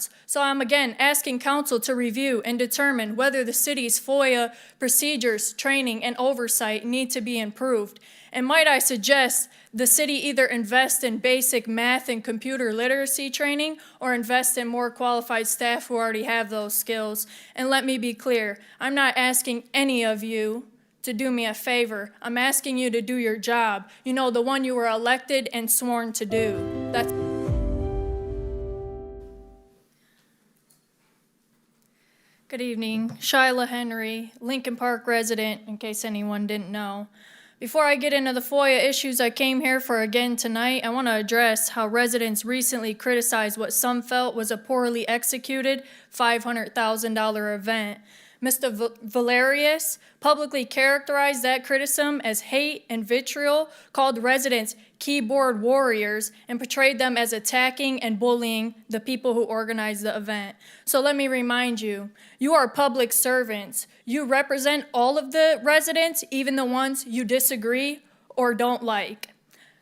response. So I'm again asking council to review and determine whether the city's FOIA procedures, training, and oversight need to be improved. And might I suggest the city either invest in basic math and computer literacy training or invest in more qualified staff who already have those skills. And let me be clear, I'm not asking any of you to do me a favor. I'm asking you to do your job. You know, the one you were elected and sworn to do. That's Good evening. Shylah Henry, Lincoln Park resident, in case anyone didn't know. Before I get into the FOIA issues I came here for again tonight, I want to address how residents recently criticized what some felt was a poorly executed $500,000 event. Mr. Valerius publicly characterized that criticism as hate and vitriol, called residents keyboard warriors, and portrayed them as attacking and bullying the people who organized the event. So let me remind you, you are public servants. You represent all of the residents, even the ones you disagree or don't like.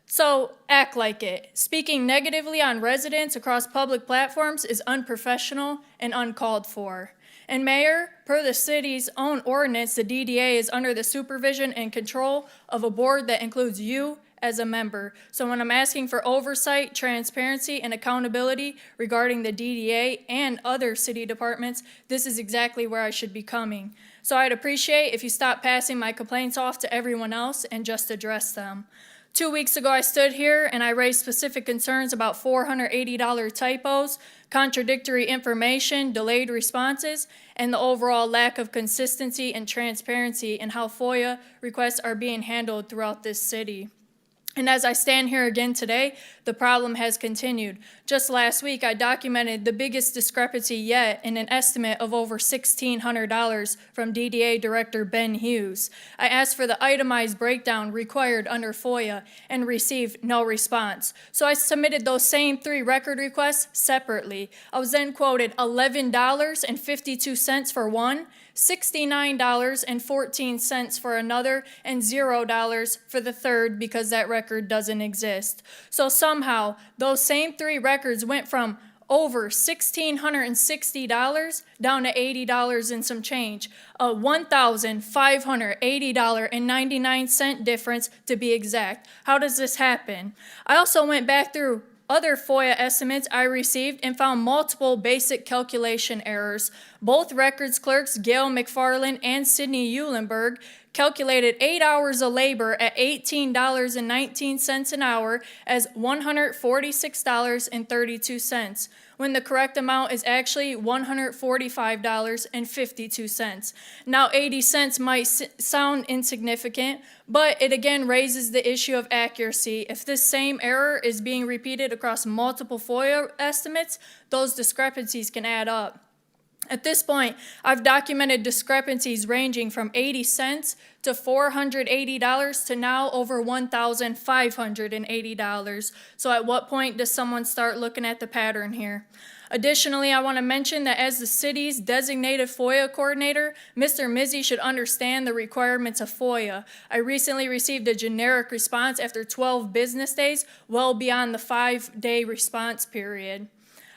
So act like it. Speaking negatively on residents across public platforms is unprofessional and uncalled for. And Mayor, per the city's own ordinance, the DDA is under the supervision and control of a board that includes you as a member. So when I'm asking for oversight, transparency, and accountability regarding the DDA and other city departments, this is exactly where I should be coming. So I'd appreciate if you stop passing my complaints off to everyone else and just address them. 2 weeks ago, I stood here and I raised specific concerns about $480 typos, contradictory information, delayed responses, and the overall lack of consistency and transparency in how FOIA requests are being handled throughout this city. And as I stand here again today, the problem has continued. Just last week, I documented the biggest discrepancy yet in an estimate of over $1,600 from DDA Director Ben Hughes. I asked for the itemized breakdown required under FOIA and received no response. So I submitted those same 3 record requests separately. I was then quoted $11.52 for one, $69.14 for another, and $0 for the third because that record doesn't exist. So somehow, those same 3 records went from over $1,660 down to $80 and some change, a $1,580.99 difference to be exact. How does this happen? I also went back through other FOIA estimates I received and found multiple basic calculation errors. Both records clerks, Gail McFarland and Sydney Eulenberg, calculated 8 hours of labor at $18.19 an hour as $146.32, when the correct amount is actually $145.52. Now, 80 cents might sound insignificant, but it again raises the issue of accuracy. If this same error is being repeated across multiple FOIA estimates, those discrepancies can add up. At this point, I've documented discrepancies ranging from 80 cents to $480 to now over $1,580. So at what point does someone start looking at the pattern here? Additionally, I want to mention that as the city's designated FOIA coordinator, Mr. Mizzi should understand the requirements of FOIA. I recently received a generic response after 12 business days, well beyond the 5-day response period.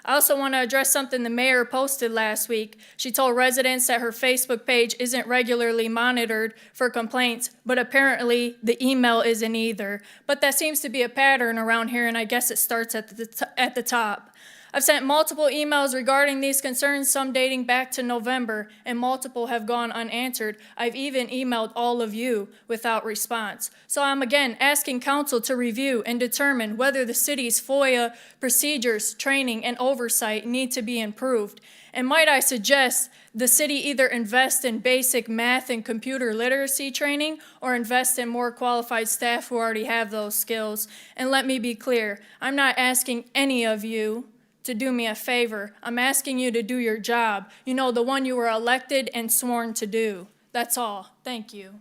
I also want to address something the mayor posted last week. She told residents that her Facebook page isn't regularly monitored for complaints, but apparently the email isn't either. But that seems to be a pattern around here, and I guess it starts at the top. I've sent multiple emails regarding these concerns, some dating back to November, and multiple have gone unanswered. I've even emailed all of you without response. So I'm again asking council to review and determine whether the city's FOIA procedures, training, and oversight need to be improved. And might I suggest the city either invest in basic math and computer literacy training or invest in more qualified staff who already have those skills. And let me be clear, I'm not asking any of you to do me a favor. I'm asking you to do your job. You know, the one you were elected and sworn to do. That's all. Thank you.